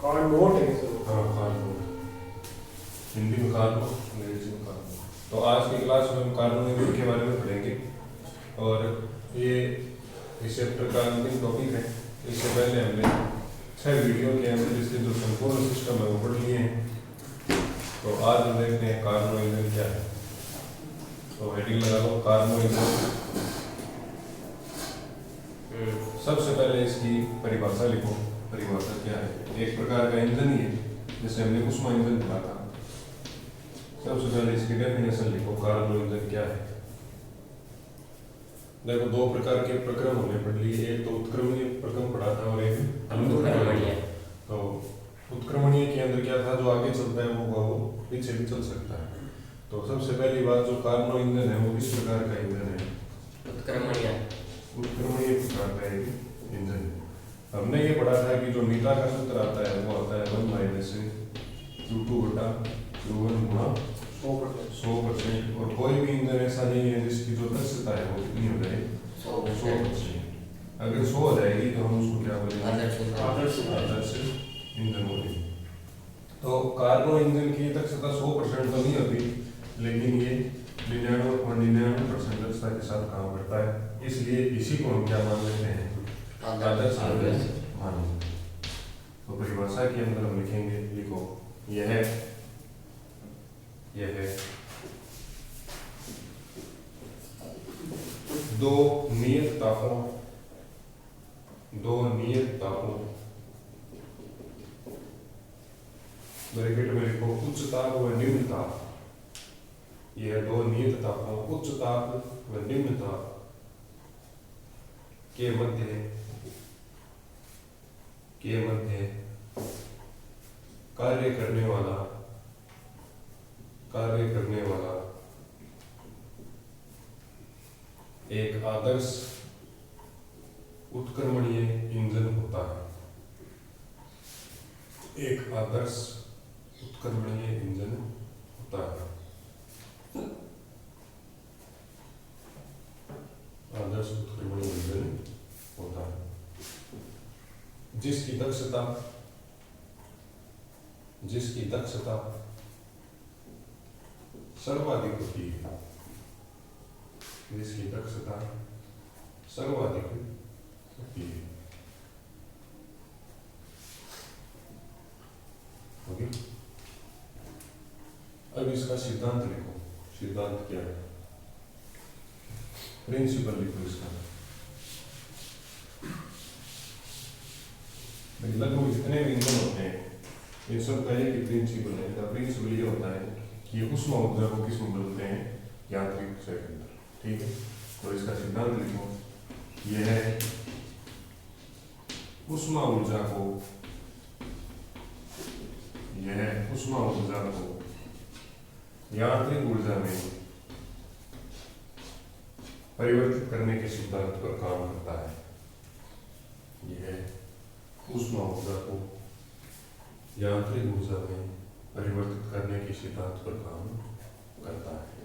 Corbett है sir. हाँ Corbett, Hindi में कार्बो, अंग्रेजी में कार्बो। तो आज की क्लास में हम कार्बोनेट के बारे में पढ़ेंगे और ये इस चैप्टर का अंतिम टॉपिक है। इससे पहले हमने 6 वीडियो के अंदर इसके जो संपूर्ण सिस्टम है वो पढ़ लिए हैं। तो आज हम देखते हैं कार्बो इंजन क्या है। तो हेडिंग लगा लो कार्बो इंजन। सबसे पहले इसकी परिभाषा लिखो। परिभाषा क्या है? एक प्रकार का इंजन ही है, जैसे हमने उष्मा इंजन पढ़ा था। सबसे पहले इसकी डेफिनेशन लिखो, कार्बो इंजन क्या है। देखो दो प्रकार के प्रक्रम हमने पढ़ लिए, एक तो उत्क्रमणीय प्रक्रम पढ़ा था और एक अनुत्क्रमणीय। तो उत्क्रमणीय के अंदर क्या था, जो आगे चलता है वो पीछे भी चल सकता है। तो सबसे पहली बात, जो कार्बो इंजन है वो किस प्रकार का इंजन है? उत्क्रमणीय प्रकार का एक इंजन है। हमने ये पढ़ा था कि जो नीला का सूत्र आता है वो आता है 1 - Q2 बटा Q1 गुणा 100%। और कोई भी इंजन ऐसा नहीं है जिसकी जो दक्षता है वो कितनी हो जाए, 100%। अगर 100 हो जाएगी तो हम उसको क्या बोलेंगे? आदर्श इंजन बोलेंगे। तो कार्बो इंजन की दक्षता 100% तो नहीं होती, लेकिन ये 99.99% दक्षता के साथ काम करता है। इसलिए इसी को हम क्या मान लेते हैं? आदर्श मान लेते हैं। तो परिभाषा के अंदर हम लिखेंगे, लिखो यह दो नियत तापों ब्रैकेट में लिखो उच्च ताप व निम्न ताप। यह दो नियत तापों उच्च ताप व निम्न ताप के मध्य कार्य करने वाला एक आदर्श उत्क्रमणीय इंजन होता है। एक आदर्श उत्क्रमणीय इंजन होता है। आदर्श उत्क्रमणीय इंजन होता है जिसकी दक्षता सर्वाधिक होती है। जिसकी दक्षता सर्वाधिक होती है। ओके, अब इसका सिद्धांत लिखो। सिद्धांत क्या है? प्रिंसिपल लिखो इसका। लगभग जितने भी इंजन होते हैं इन सब का एक ही प्रिंसिपल है। इसका प्रिंसिपल ये होता है कि उष्मा ऊर्जा को किस में बदलते हैं? यांत्रिक से के अंदर। ठीक है, तो इसका सिद्धांत लिखो। यह उष्मा ऊर्जा को यांत्रिक ऊर्जा में परिवर्तित करने के सिद्धांत पर काम करता है। यह उष्मा ऊर्जा को यांत्रिक ऊर्जा में परिवर्तित करने के सिद्धांत पर काम करता है।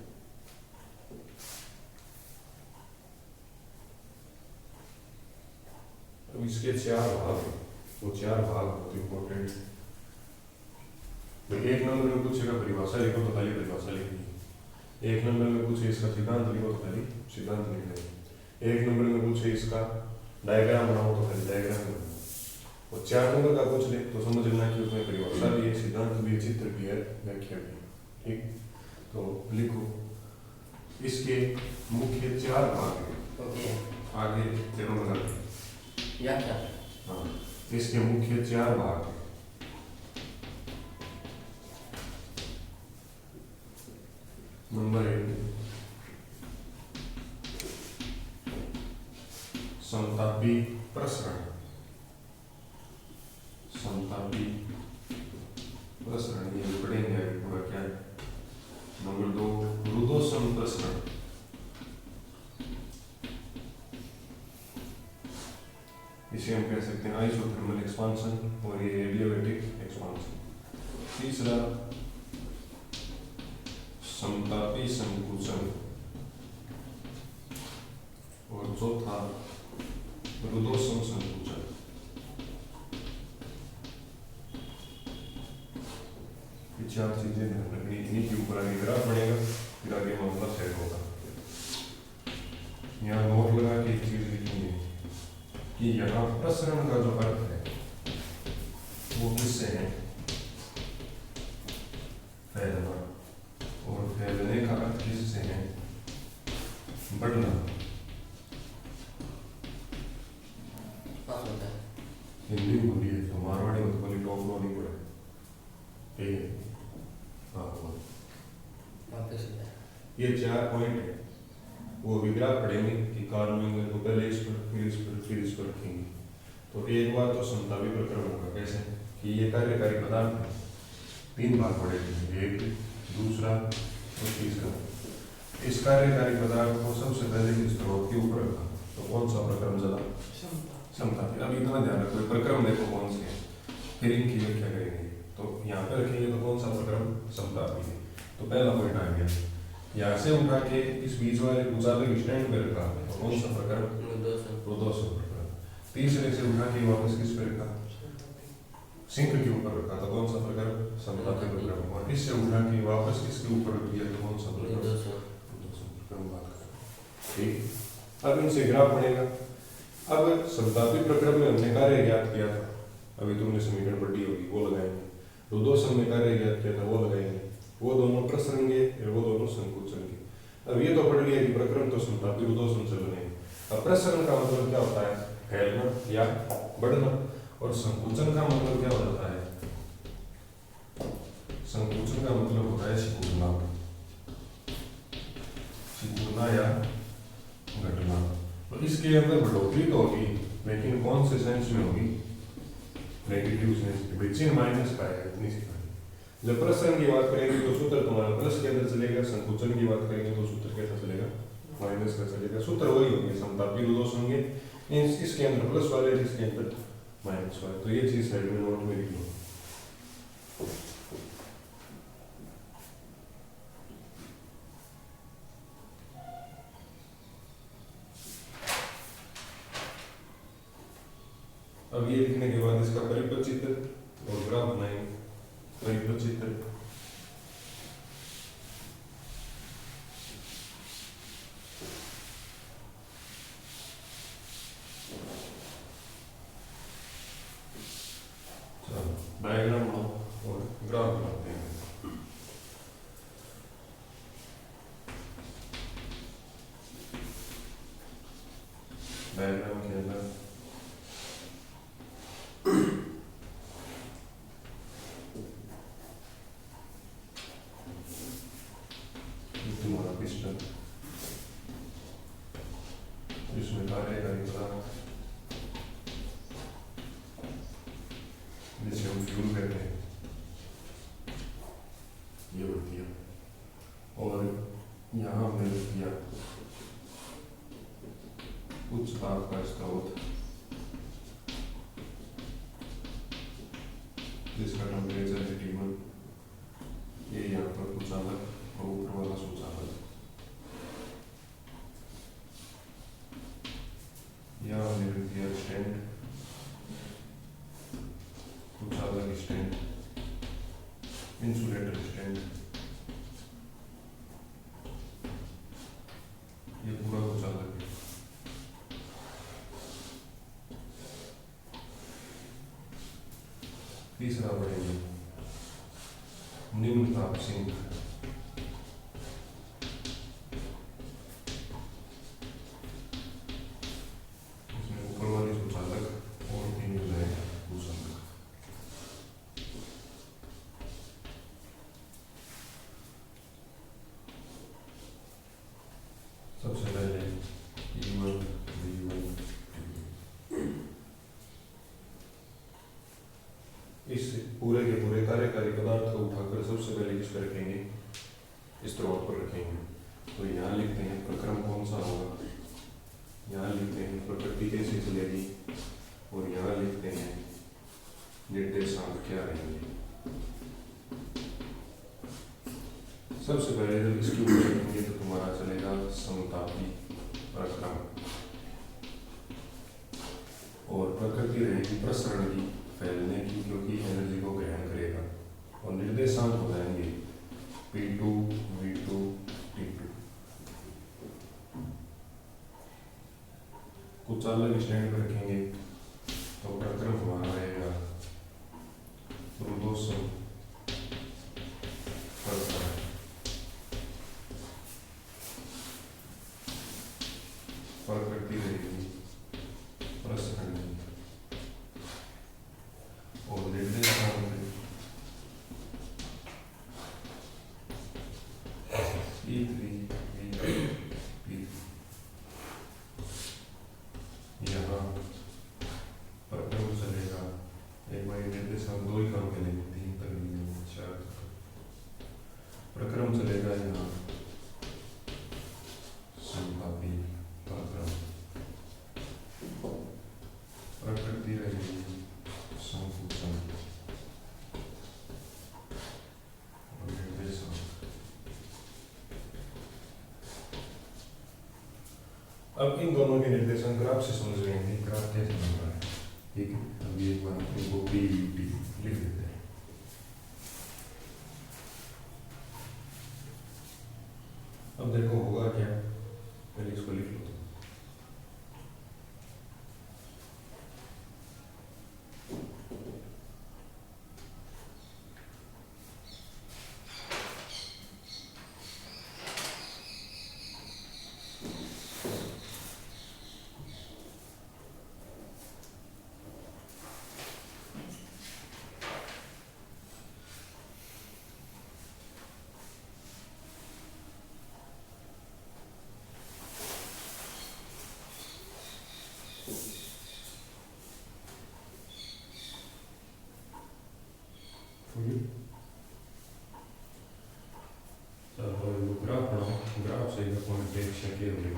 अब इसके 4 भाग हैं। वो 4 भाग बहुत इंपॉर्टेंट है। तो 1 नंबर में पूछेगा परिभाषा लिखो, तो खाली परिभाषा लिखनी है। 1 नंबर में पूछे इसका सिद्धांत लिखो, तो खाली सिद्धांत लिखना है। 1 नंबर में पूछे इसका डायग्राम बनाओ, तो खाली डायग्राम बनाओ। और 4 नंबर का पूछ ले तो समझ लेना कि उसमें परिभाषा भी है, सिद्धांत भी है, चित्र भी है, व्याख्या भी है। ठीक, तो लिखो इसके मुख्य 4 भाग हैं। आगे तेरो लगा क्या? हाँ, इसके मुख्य 4 भाग हैं। नंबर 1 समतापी प्रसरण। ये पढ़ेंगे पूरा क्या है। नंबर 2 रुदोषम प्रसरण। इसे हम कह सकते हैं आइसोथर्मल एक्सपांशन और ये एडियाबैटिक एक्सपांशन। तीसरा समतापी संकुचन और चौथा रुदोषम संकुचन। चार चीजें ध्यान रखनी, इन्हीं के ऊपर आगे ग्राफ बनेगा, फिर आगे मामला सेट होगा। यहाँ नोट लगा के एक चीज लिखेंगे कि यहाँ प्रसरण का जो अर्थ है वो किससे है, फैलना, और फैलने का अर्थ किससे है, बढ़ना। हिंदी में बोलिए तो मारवाड़ी में तो बोली टॉप लो नहीं पड़े, ठीक है। हाँ वापस ये 4 पॉइंट है, वो विग्राफ पढ़ेंगे कि कारण एंगल को पहले इस पर फिर इस पर रखेंगे। तो एक बार तो समतापी प्रक्रम होगा, कैसे कि ये कार्यकारी पदार्थ है, 3 भाग पड़ेंगे, एक दूसरा और तीसरा। इस कार्यकारी पदार्थ को सबसे पहले इस स्रोत के ऊपर रखा, तो कौन सा प्रक्रम चला, समतापी। अब इतना ध्यान रखो प्रक्रम देखो कौन से हैं, फिर इनकी व्याख्या करेंगे। तो यहाँ पे रखेंगे तो कौन सा प्रक्रम, समतापी है। तो पहला पॉइंट आ गया, यहाँ से उठा के इस बीच वाले भुजालक स्टैंड पे रखा, तो कौन सा प्रक्रम, रुद्धोष्म प्रक्रम। तीसरे से उठा के वापस किस पे रखा, सिंक के ऊपर रखा, तो कौन सा प्रक्रम, समतापी प्रक्रम। और इससे उठा के वापस किसके ऊपर रख दिया, तो कौन सा प्रक्रम, रुद्धोष्म प्रक्रम। बात करें ठीक। अब इनसे ग्राफ बनेगा। अब समतापी प्रक्रम में हमने कार्य ज्ञात किया था, अभी तुमने समीकरण पढ़ी होगी, वो लगाएंगे। रुद्धोष्म में कार्य ज्ञात किया था, वो लगाएंगे। वो दोनों प्रसरण के और वो दोनों संकुचन के। अब ये तो पढ़ लिया कि प्रक्रम तो समतापी, रुद्धोष्म से बने। अब प्रसरण का मतलब क्या होता है, फैलना या बढ़ना, और संकुचन का मतलब क्या होता है, संकुचन का मतलब होता है सिकुड़ना या घटना। तो इसके अंदर बढ़ोतरी तो होगी, लेकिन कौन से सेंस में होगी, नेगेटिव सेंस में। चिन्ह माइनस का है, इतनी सी। जब प्रसरण की बात करेंगे तो सूत्र तुम्हारा प्लस के अंदर चलेगा, संकुचन की बात करेंगे तो सूत्र कैसा चलेगा, माइनस का चलेगा। सूत्र वही होंगे, समतापी रुद्धोष्म होंगे, इसके अंदर प्लस वाले, इसके अंदर माइनस वाले। तो ये चीज साइड में नोट में लिख लो। अब ये लिखने के बाद इसका परिपथ चित्र और ग्राफ बनाएंगे। परिपथ चित्र डायग्राम बनाओ और ग्राफ बनाते हैं। डायग्राम के अंदर तुम्हारा पिस्टन, जिसमें कार्यकारी पदार्थ जिसे हम फ्यूल कहते हैं, ये बढ़ दिया। और यहाँ हमने लिख दिया उच्च ताप का स्रोत, जिसका टेम्परेचर है T1। ये यहाँ पर कुचालक और ऊपर वाला सुचालक। यहाँ हमने लिख दिया स्टैंड, कुचालक स्टैंड, इंसुलेटर स्टैंड। ये पूरा कुचालक है। तीसरा पढ़ेंगे निम्न ताप सिंक। इसमें ऊपर वाले सुचालक और भी मिल रहे हैं कुचालक। सबसे पहले E1, V1, इस पूरे के पूरे कार्यकारी पदार्थ को उठाकर सबसे पहले किस पर रखेंगे, इस स्रोत पर रखेंगे। तो यहाँ लिखते हैं प्रक्रम कौन सा होगा, यहाँ लिखते हैं प्रकृति कैसे चलेगी, और यहाँ लिखते हैं निर्देशांक क्या रहेंगे। सबसे पहले जब इसके ऊपर रखेंगे तो तुम्हारा चलेगा समतापी प्रक्रम, और प्रकृति रहेगी प्रसरण की, फैलने की, क्योंकि एनर्जी को ग्रहण करेगा। और निर्देशांक हो जाएंगे P2 V2 T2। कुछ अलग स्टैंड पर रखेंगे तो प्रक्रम हमारा रहेगा रुदोषम प्रकृति रहेगी प्रसरणी और निर्देशांक P3 P3। यहाँ प्रक्रम चलेगा, एक बार निर्देशांक दो ही काम के लिए, 3 तक नहीं है, 4 तक प्रक्रम चलेगा। यहाँ समतापी प्रक्रम, प्रकृति रहेगी संकुचन और निर्देशांक। अब इन दोनों के निर्देशांक ग्राफ से समझ लेंगे ग्राफ कैसे बन रहा है। ठीक है, अभी एक बार इनको PVT लिख देते हैं। अब देखो होगा क्या, पहले इसको लिख लो। ग्राफ से अपेक्षा के होगी।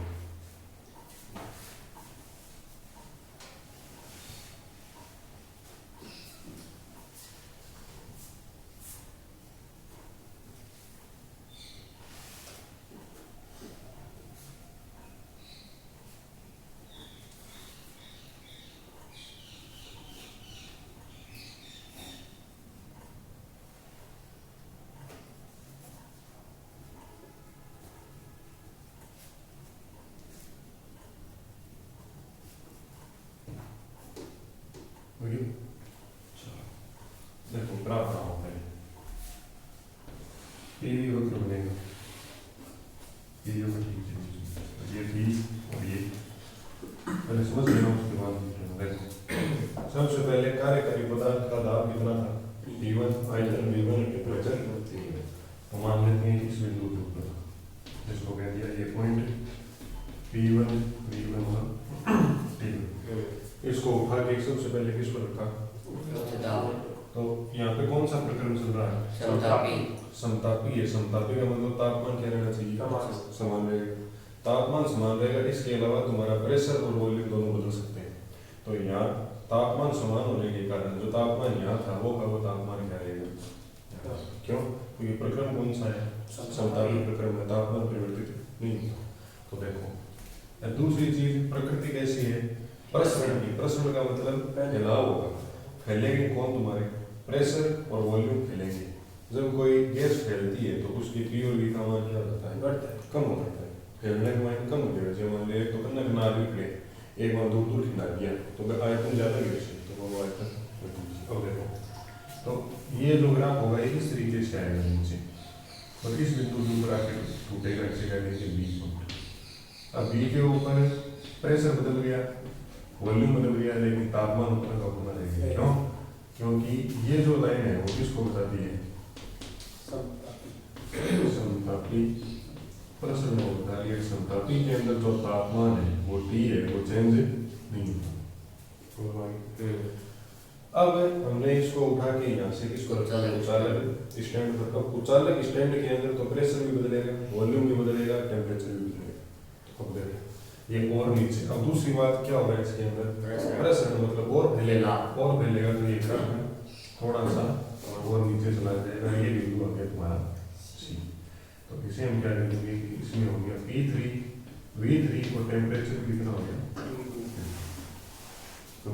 देखो ग्राफ बनाओ पहले, ये वक्र बनेगा, ये भी और ये पहले समझ लेना, उसके बाद देखो। सबसे पहले कार्यकारी पदार्थ का दाब कितना था, P1 आयतन V1 टेम्परेचर, तो मान लेते हैं इस बिंदु के ऊपर, जिसको कह दिया ये पॉइंट P1 V1 और T1। इसको उठा के सबसे पहले किस पर रखा, तो यहाँ पे कौन सा प्रक्रम चल रहा है, समतापी। समतापी है, समतापी का मतलब तापमान क्या रहना चाहिए, समान रहेगा। तापमान समान रहेगा, इसके अलावा तुम्हारा प्रेशर और वॉल्यूम दोनों बदल सकते हैं। तो यहाँ तापमान समान होने के कारण जो तापमान यहाँ था वो का वो तापमान क्या रहेगा, क्यों, क्योंकि प्रक्रम कौन सा है, समतापी प्रक्रम में तापमान परिवर्तित नहीं होता। तो देखो दूसरी चीज प्रकृति कैसी है, प्रसरण की। प्रसरण का मतलब फैलाव होगा, फैलेंगे कौन, तुम्हारे प्रेशर और वॉल्यूम फैलेंगे। जब कोई गैस फैलती है तो उसकी P और V का मान क्या होता है, बढ़ता है, कम हो जाता है, फैलने का मान कम हो जाएगा। जब मान ले तो कन्ना किनार भी फैले, एक बार दूर दूर किनार गया तो आयतन ज़्यादा गिर सकते, तो वो आयतन। अब देखो तो ये जो ग्राफ होगा ये इस तरीके से आएगा नीचे, और इस बिंदु के ऊपर आके टूटेगा, इसे कहते हैं B पॉइंट। अब B के ऊपर प्रेशर बदल गया, वॉल्यूम बदल गया, लेकिन तापमान उतना का उतना रहेगा। क्यों, क्योंकि ये जो लाइन है वो किसको बताती है, समतापी प्रसरण को बता रही है। समतापी के अंदर जो तापमान है वो T है, वो चेंज नहीं होता। अब हमने इसको उठा के यहाँ से किसको रखा है, उचालक स्टैंड पर। अब उचालक स्टैंड के अंदर तो प्रेशर भी बदलेगा, वॉल्यूम भी बदलेगा, टेम्परेचर भी बदलेगा। तो अब देखो ये और नीचे। अब दूसरी बात क्या होगा इसके अंदर, प्रेशर मतलब और फैलेगा, और फैलेगा तो ये ग्राफ थोड़ा सा और नीचे चला जाएगा, ये बिंदु आ गया तुम्हारा C। तो इसे हम क्या करेंगे, इसमें हो गया P3 V3 और टेम्परेचर कितना हो गया। तो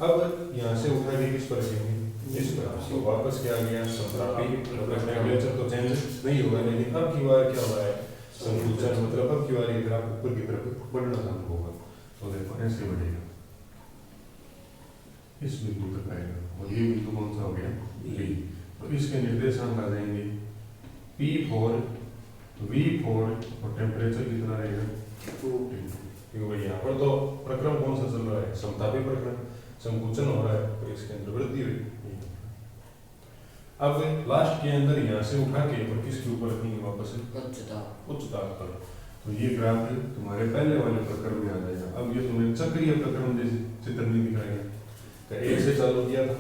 अब यहाँ से उठा के किस पर रखेंगे, इस तरह से वापस क्या आ गया समतापी, टेम्परेचर तो चेंज नहीं होगा, लेकिन अब की बार क्या हुआ है संकुचन, मतलब अब की बार ये ग्राफ ऊपर की तरफ बढ़ना चालू होगा। तो देखो ऐसे बढ़ेगा, इस बिंदु तक आएगा, और ये बिंदु कौन सा हो गया बी। तो इसके निर्देशांक आ जाएंगे P4 V4 और टेम्परेचर कितना रहेगा 2T। क्योंकि भाई यहाँ पर तो प्रक्रम कौन सा चल रहा है समतापी प्रक्रम, संकुचन हो रहा है, तो इसके अंदर वृद्धि हुई। अब लास्ट के अंदर यहाँ से उठा के और किसके ऊपर रखेंगे वापस उच्च ताप पर। तो ये ग्राफ तुम्हारे पहले वाले प्रक्रम में आ जाएगा। अब ये तुम्हें चक्रीय प्रक्रम जैसे चित्र में दिखाएगा। तो ए से चालू किया था,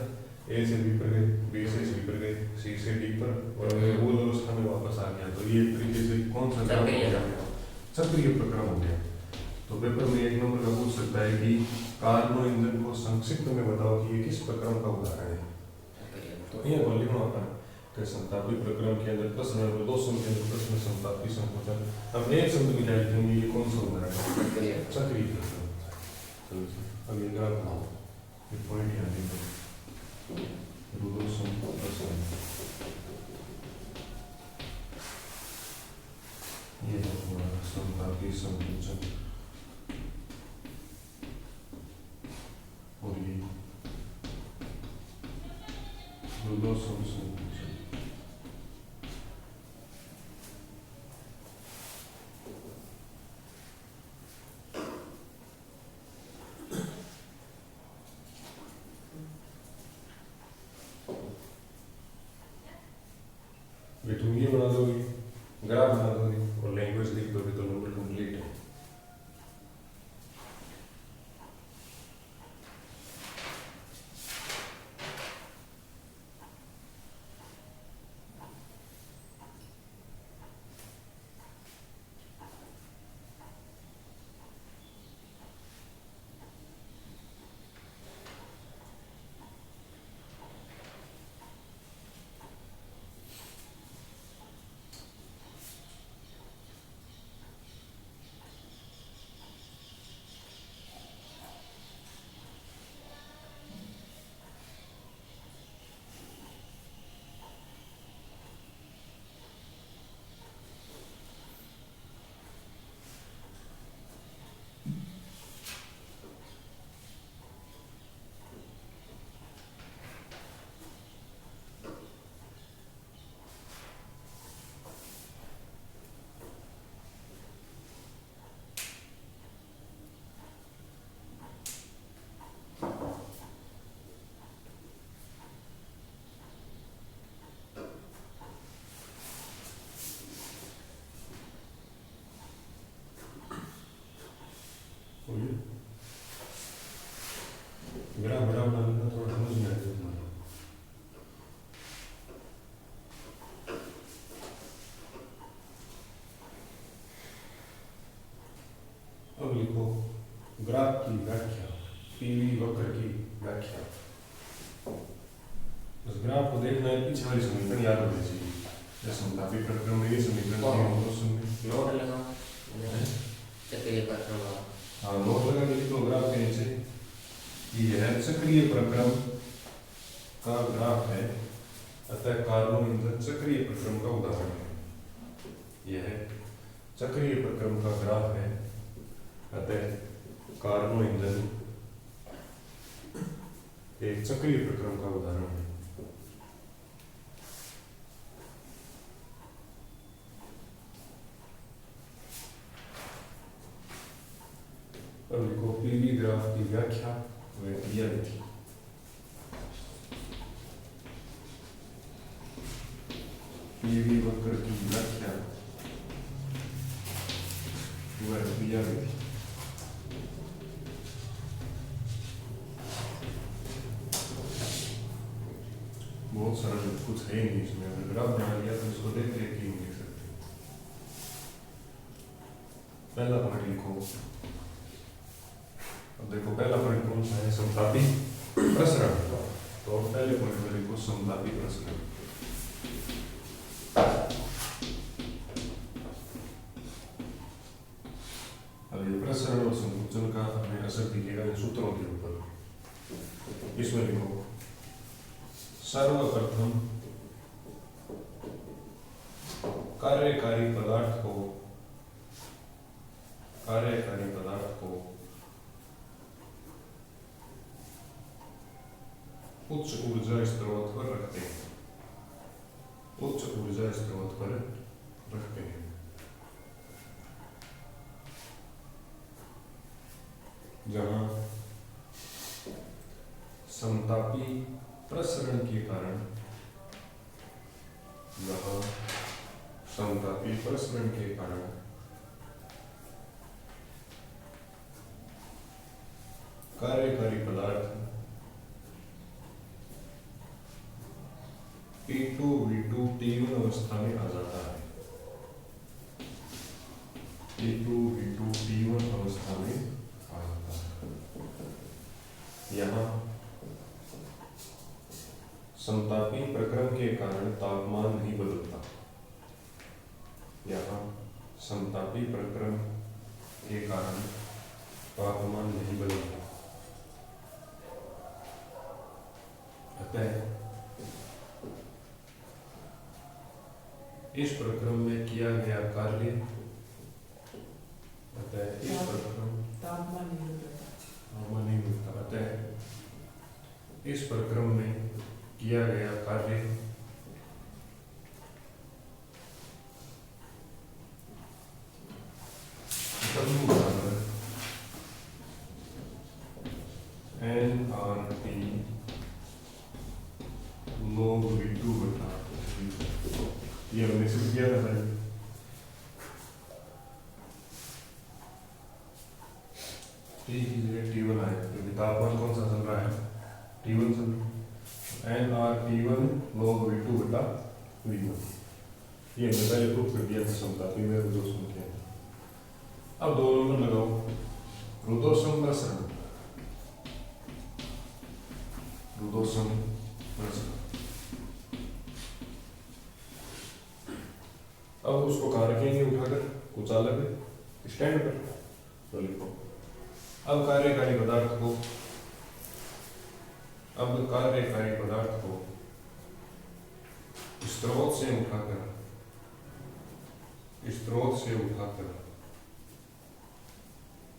ए से बी पर गए, बी से सी पर गए, सी से डी पर, और मूल अवस्था में वापस आ गया। तो ये एक तरीके से कौन सा ग्राफ हो गया चक्रीय प्रक्रम हो गया। तो पेपर में 1 नंबर का पूछ सकता है कि कार्नो इंजन को संक्षिप्त में बताओ कि ये किस प्रक्रम का उदाहरण है। तो ये बोलिए वहाँ पर समतापी प्रक्रम के अंदर प्रश्न है, 200 के अंदर प्रश्न समतापी संकुचन। अब एक शब्द में क्या लिखेंगे, ये कौन सा उदाहरण है चक्रीय प्रक्रम। अब ये ग्राफ बनाओ, ये पॉइंट यहाँ देखो 200 प्रश्न, ये हमारा समतापी संकुचन, और ये 200 संकुचन। ये तुम ये बना दोगे, ग्राफ बना दोगे और लैंग्वेज लिख दोगे तो नंबर कंप्लीट है। ग्राफ बड़ा बनाना थोड़ा समझ में आता है तुम्हारा। अब लिखो ग्राफ की व्याख्या, पीवी वक्र की व्याख्या। उस ग्राफ को देखना है, पीछे वाली समीकरण याद होनी चाहिए। जैसे समतापी प्रक्रम में ये समीकरण नोट लगा चक्रीय प्रक्रम, हाँ नोट लगा के लिखो ग्राफ के नीचे। यह चक्रीय प्रक्रम का ग्राफ है, अतः कार्नो इंजन चक्रीय प्रक्रम का उदाहरण है। यह चक्रीय प्रक्रम का ग्राफ है, अतः कार्नो इंजन एक चक्रीय प्रक्रम का उदाहरण है। अब लिखो पीवी ग्राफ की व्याख्या व क्रियाविधि। पीवी वक्र की व्याख्या व क्रियाविधि। बहुत सरल, कुछ है नहीं इसमें। अगर ग्राफ बना लिया तो इसको देख देख के नहीं लिख सकते। पहला पॉइंट लिखो। अब देखो पहला पॉइंट कौन सा है, समतापी प्रसरण। तो पहले पॉइंट में लिखो समतापी प्रसरण। अब ये प्रसरण और संकुचन का हमें असर दिखेगा इन सूत्रों के ऊपर। इसमें लिखो सर्वप्रथम कार्यकारी पदार्थ को उच्च ऊर्जा स्रोत पर रखते हैं। जहां समतापी प्रसरण के कारण कार्यकारी पदार्थ P2V2 T1 अवस्था में आ जाता है। P2V2 T1 अवस्था में आ जाता है। यहाँ समतापी प्रक्रम के कारण तापमान नहीं बदलता। अतः इस प्रक्रम में किया गया कार्य तापमान नहीं बदलता। अतः इस प्रक्रम में किया गया कार्य W बराबर nRT log V2 बटा ये हमने सिर्फ किया था भाई। T की जगह T1 आया क्योंकि तापमान कौन सा चल रहा है, T1 चल रहा है। nRT1 log V2 बटा V1 ये हमने पहले प्रूफ कर दिया था समतापी में रुद्धोष्म के। अब 2 नंबर लगाओ, रुद्धोष्म प्रसरण। अब उसको कहाँ रखेंगे, उठाकर कुचालक स्टैंड पर। तो लिखो अब कार्यकारी पदार्थ को स्रोत से उठाकर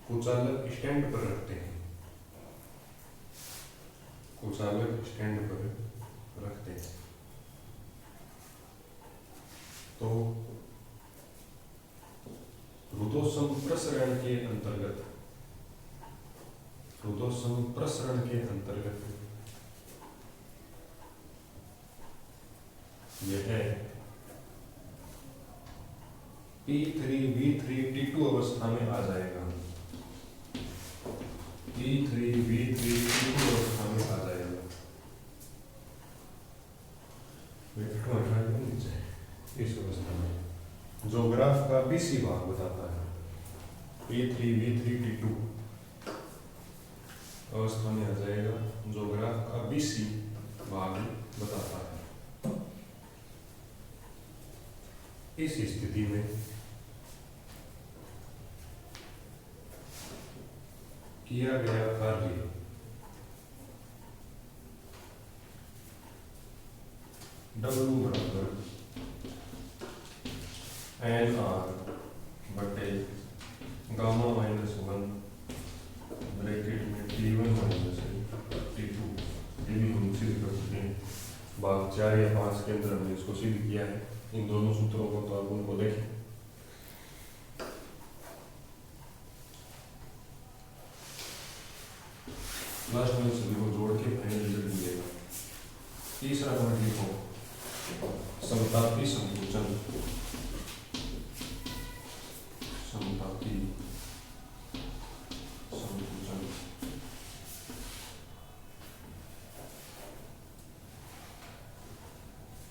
कुचालक स्टैंड पर रखते हैं। तो रुद्धोष्म प्रसरण के अंतर्गत यह P3V3 T2 अवस्था में आ जाएगा। P3V3 T2 अवस्था में आ जाएगा। इस अवस्था में जो ग्राफ का BC भाग बताता है, P3V3 T2 अवस्था में आ जाएगा जो ग्राफ का BC भाग बताता है। इस स्थिति में किया गया कार्य W बराबर nR बटे गामा -1 ब्रैकेट में T1 माइनस T2। ये भी हम सिद्ध कर चुके हैं, भाग 4 या 5 के अंदर हमने इसको सिद्ध किया है। इन दोनों सूत्रों को तो आप उनको देखें। लास्ट में सभी को जोड़ के फाइनल रिजल्ट मिलेगा। तीसरा पॉइंट लिखो, समतापी संकुचन।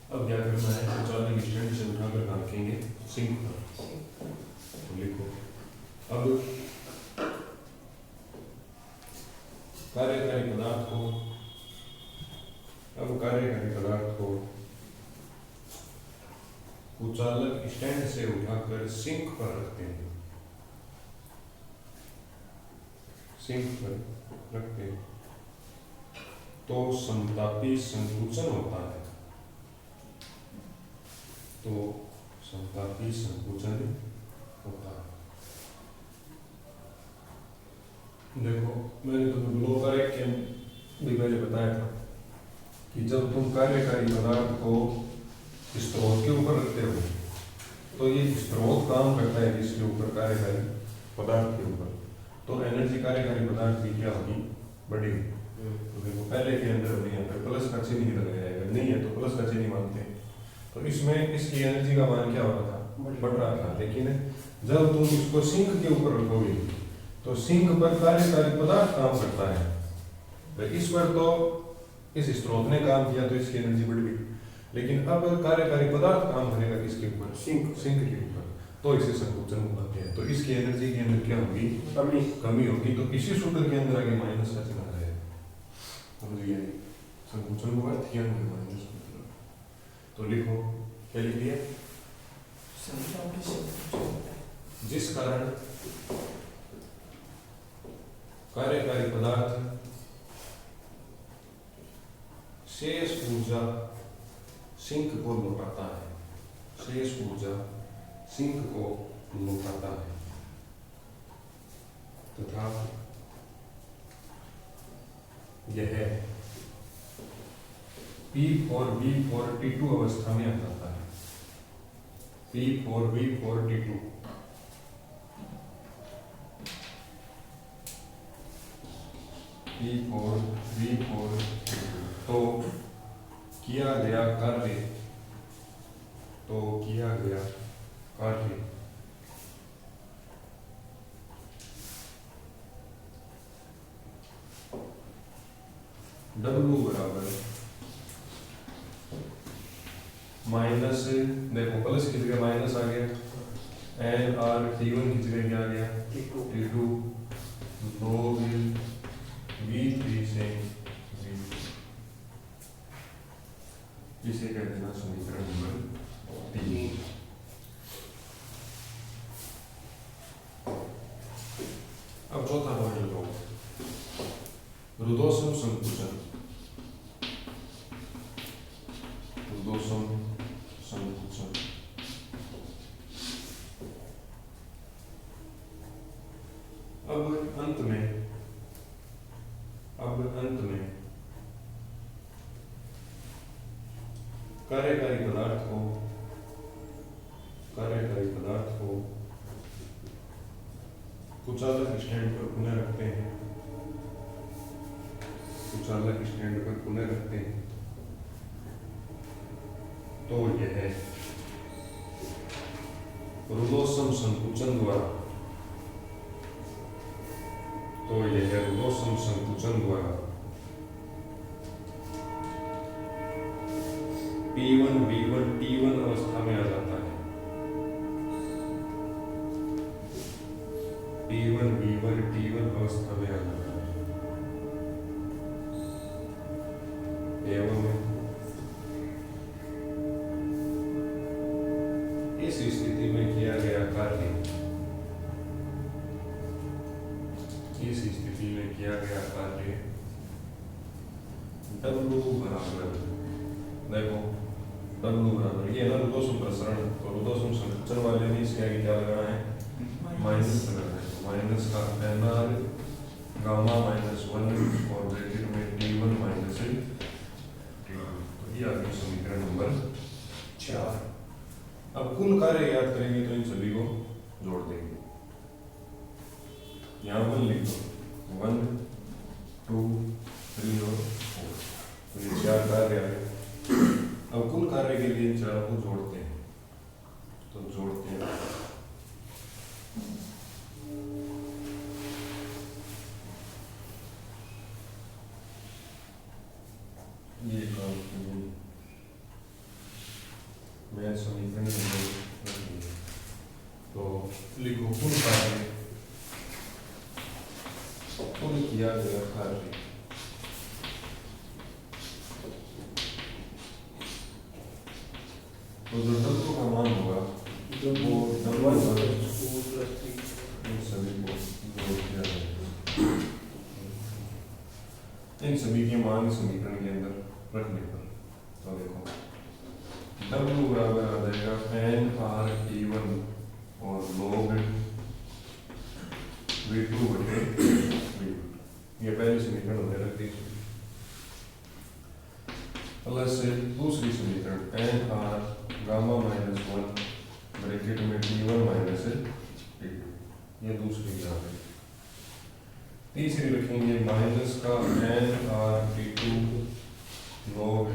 अब क्या करना है, कुचालक स्टैंड से उठाकर रखेंगे सिंक पर। तो लिखो अब कार्यकारी पदार्थ को कुचालक स्टैंड से उठाकर सिंक पर रखते हैं। तो समतापी संकुचन होता है। तो समतापी संकुचन होता है। देखो मैंने तुम्हें ब्लो कार्य के भी पहले बताया था कि जब तुम कार्यकारी पदार्थ को स्रोत के ऊपर रखते हो तो ये स्रोत काम करता है इसके ऊपर, कार्यकारी पदार्थ के ऊपर, तो एनर्जी कार्यकारी पदार्थ की क्या होगी, बढ़ेगी। तो देखो पहले के अंदर नहीं है, फिर प्लस का चिन्ह ही लगाया जाएगा, नहीं है तो प्लस का चिन्ह मानते हैं। तो इसमें इसकी एनर्जी का मान क्या हो रहा था, बढ़ रहा था। लेकिन जब तुम इसको सिंक के ऊपर रखोगे तो सिंक पर कार्यकारी पदार्थ काम करता है, तो इस पर तो इस स्रोत ने काम किया तो इसकी एनर्जी बढ़ गई। लेकिन अब कार्यकारी पदार्थ काम करेगा किसके ऊपर, सिंक के ऊपर, तो इसे संकुचन बोलते हैं। तो इसकी एनर्जी के अंदर क्या होगी, कमी होगी। तो इसी सूत्र के अंदर आगे माइनस का चिन्ह आ जाएगा। समझिए संकुचन को अर्थ किया माइनस। तो लिखो, क्या लिख दिया, जिस कारण कार्यकारी पदार्थ शेष ऊर्जा सिंक को लौटाता है, शेष ऊर्जा सिंक को लौटाता है, तथा यह P4 V4 T2 अवस्था में आ जाता है। P4 V4 T2 P4 V4 तो किया गया कार्य, तो किया गया कार्य W बराबर माइनस, देखो प्लस की जगह माइनस आ गया, एन आर T1 की जगह क्या आ गया, T2 दो V3 से इसे कह देना समीकरण नंबर 3। अब चौथा पॉइंट लगाओ, रुदोसम संकुचन। रुदोसम संकुचन अब अंत में कार्यकारी पदार्थ को कुचालक स्टैंड पर पुनः रखते हैं, कुचालक स्टैंड पर पुनः रखते हैं। तो यह रुदोसम संकुचन द्वारा, तो यह रुदोसम संकुचन द्वारा P1 V1 T1 अवस्था में आ जाता है। P1 V1 T1 अवस्था में आ जाता है। एवं इस स्थिति में किया गया कार्य, इस स्थिति में किया गया कार्य W बराबर, देखो W बराबर ये है ना रुदोसम प्रसरण, तो रुदोसम संकुचन वाले में इसके आगे क्या लगाना है, माइनस लगाना है। तो माइनस का NR गामा -1 और ब्रैकेट में T1 माइनस T2। तो ये आपकी समीकरण नंबर 4। अब कुल कार्य याद करेंगे तो इन सभी को जोड़ देंगे। यहाँ 1 लिख दो, 1 2 3 और 4, तो ये 4 कार्य आ गए। अब कुल कार्य के लिए इन चारों को जोड़ते हैं, तो जोड़ते हैं ये काम मैं समीकरण में, तो लिखो कुल कार्य, कुल किया गया कार्य तो जो W का मान होगा वो W सभी को जोड़ दिया जाएगा। इन सभी के मान समीकरण रखने पर। तो देखो W बराबर आ जाएगा NRT1 और log V2 बटे V1। ये पहली समीकरण हमने रख दी। प्लस से दूसरी समीकरण NR गामा माइनस 1 ब्रैकेट में T1 माइनस T2, ये दूसरी यहाँ पे। तीसरी रखेंगे माइनस का NRT2 log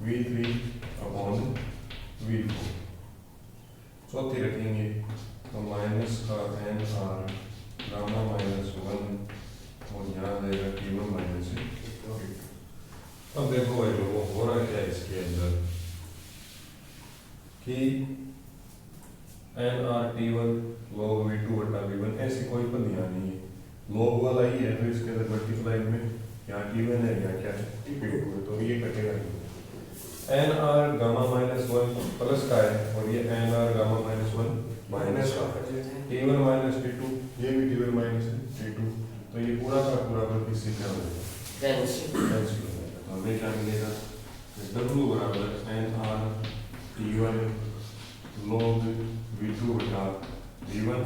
V3 upon V4। चौथी रखेंगे तो माइनस का NR गामा माइनस 1 और यहाँ आएगा T1 माइनस T2। अब देखो भाई लोगों हो रहा क्या है इसके अंदर कि NRT1 log V2 बटा V1 ऐसी कोई पद यहाँ नहीं है, log वाला ही है तो इसके अंदर मल्टीप्लाई में यहाँ T1 है यहाँ क्या है T2 है, तो ये कटेगा नहीं। NR गामा माइनस 1 प्लस का है और ये NR गामा माइनस 1 माइनस का T1 माइनस T2, ये भी T1 माइनस T2, तो ये पूरा का पूरा पद इससे क्या हो जाएगा कैंसिल हो जाएगा। तो हमें क्या मिलेगा W बराबर NRT1 log V2 बटा V1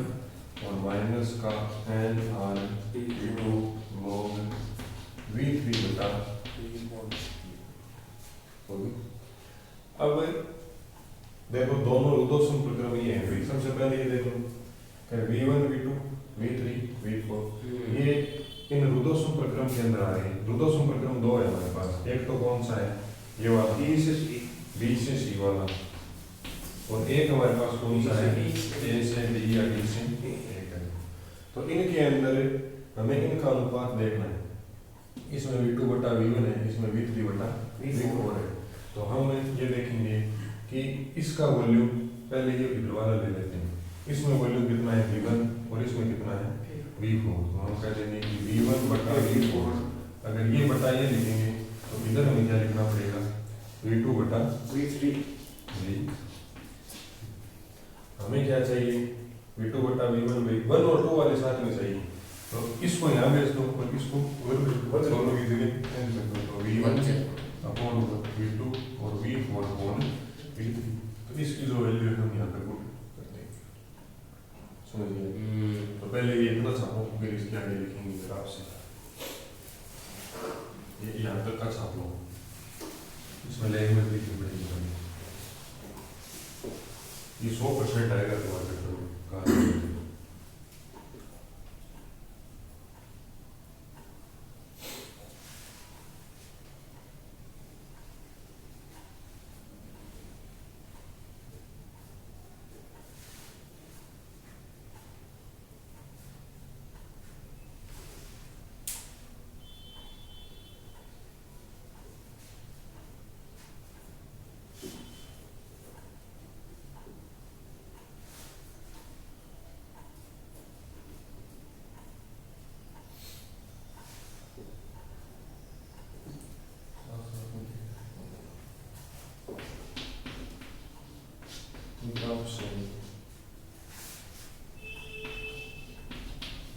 और माइनस का NRT2 log V3 बटा V1। अब देखो दोनों दो संप्रक्रम ये हैं। सबसे पहले ये देखो V1 V2 V3 V4 ये इन रुदो संप्रक्रम के अंदर आ रहे हैं। रुदो संप्रक्रम दो है हमारे पास, एक तो कौन सा है ये वाला B से C वाला, और एक हमारे पास कौन सा है A से D या D से A है। तो इनके अंदर हमें इनका अनुपात देखना है। इसमें V2 बटा V1 है, इसमें V3 बटा V4 है। तो हम ये देखेंगे कि इसका वॉल्यूम पहले ये इधर वाला ले लेते हैं। इसमें वॉल्यूम कितना है V1 और इसमें कितना है V4। तो हम कह देंगे कि V1 बटा V4, अगर ये बटा ये लिखेंगे तो इधर हमें क्या लिखना पड़ेगा V2 बटा V3। हमें क्या चाहिए V2 बटा V1 और 2 वाले साथ में चाहिए, तो इसको यहाँ भेज दो और इसको दोनों की जगह तो V1 अपॉन V2 और V4 अपॉन V3। तो इसकी जो वैल्यू है हम यहाँ पे पुट कर देंगे, समझिए। तो पहले ये इतना छापो फिर इसके आगे लिखेंगे ग्राफ से, ये यहाँ तक का छाप लो, इसमें लैंग्वेज लिखनी पड़ेगी। ये 100% आएगा तुम्हारे पेपर में कहा।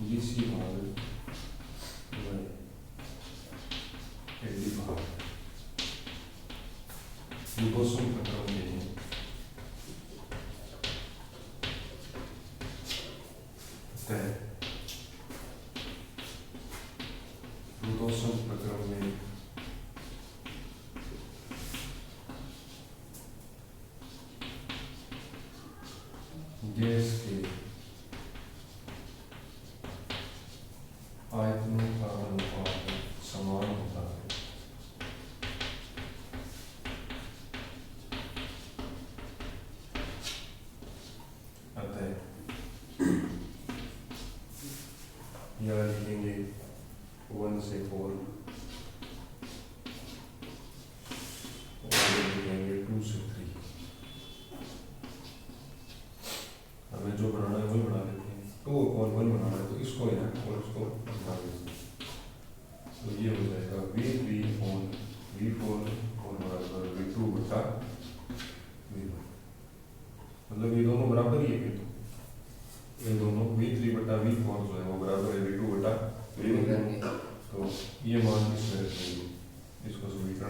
BC भाग AD भाग ये दो संप्रक्रम हैं। दो संप्रक्रम में गैस के आयतनों का अनुपात समान होता है। अतः यह लिखेंगे 1 से 4 और लिखेंगे 2 से 3। हमें जो बनाना है वही बना लेते हैं। 2/1 बनाना है तो इसको यहाँ और इसको बना लेते हैं। तो ये हो जाएगा V3 on V4 और बराबर V2 बटा V1। मतलब ये दोनों बराबर ही है। ये दोनों V3 बटा V4 जो है वो बराबर है V2 बटा V1। तो ये मान इसमें रखेंगे, इसको समीकरण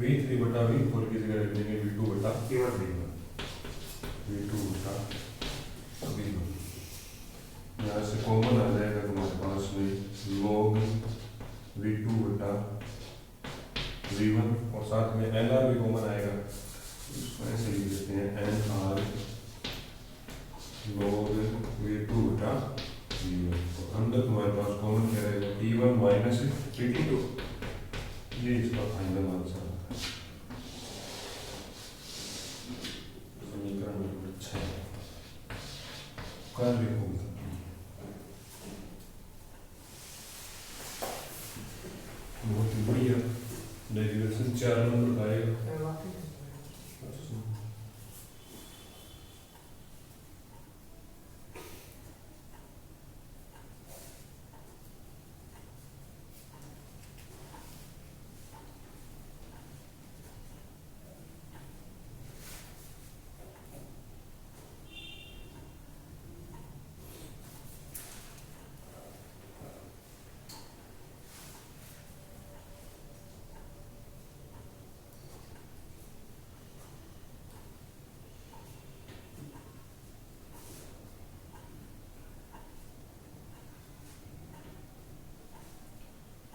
V3 बटा V4 की जगह लिख देंगे V2 बटा V1 V2 बटा V1। यहाँ से कॉमन आ जाएगा तुम्हारे पास में log V2 बटा V1 और साथ में NR भी कॉमन आएगा, इसको ऐसे लिख देते हैं NR log V2 बटा V1। और अंदर तुम्हारे पास कॉमन क्या रहेगा T1 माइनस T2, ये इसका फाइनल आंसर है। समीकरण नंबर 6 कर लिखो। बहुत ही बढ़िया डेरिवेशन 4 नंबर का आएगा।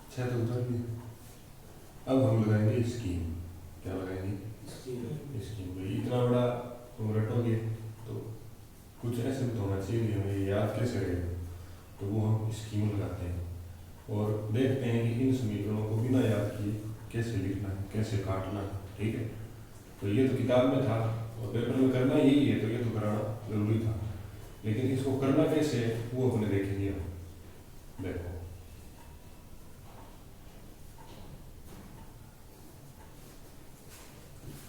अच्छा तो उधर भी अब हम लगाएंगे स्कीम। क्या लगाएंगे? स्कीम में इतना बड़ा तुम रटोगे तो कुछ ऐसे भी होना चाहिए हमें याद कैसे रहेगा, तो वो हम स्कीम लगाते हैं और देखते हैं कि इन समीकरणों को बिना याद किए कैसे लिखना है, कैसे काटना है। ठीक है, तो ये तो किताब में था और पेपर में करना यही है, तो ये तो कराना जरूरी था, लेकिन इसको करना कैसे वो अपने देखेंगे। देखो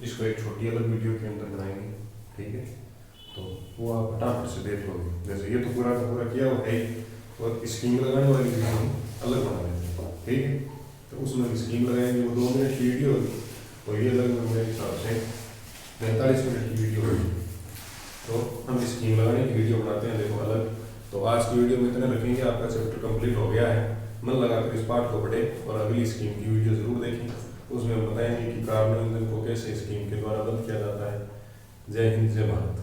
इसको एक छोटी अलग वीडियो के अंदर बनाएंगे। ठीक है, तो वो आप फटाफट से देख लोगे। जैसे ये तो पूरा का पूरा किया हुआ है और स्कीम लगाने वाली वीडियो हम अलग बना लेते हैं। ठीक है, तो उसमें स्कीम लगाएंगे, वो 2 मिनट की वीडियो होगी और ये लगभग मेरे हिसाब से 45 मिनट की वीडियो होगी। तो हम स्कीम लगाने की वीडियो बनाते हैं देखो अलग। तो आज की वीडियो में इतना रखेंगे, आपका चैप्टर कंप्लीट हो गया है। मन लगाकर इस पार्ट को पढ़े और अगली स्कीम की वीडियो जरूर देखें, उसमें हम बताएंगे कि कार्बन ईंधन को कैसे स्कीम के द्वारा बंद किया जाता है। जय हिंद, जय भारत।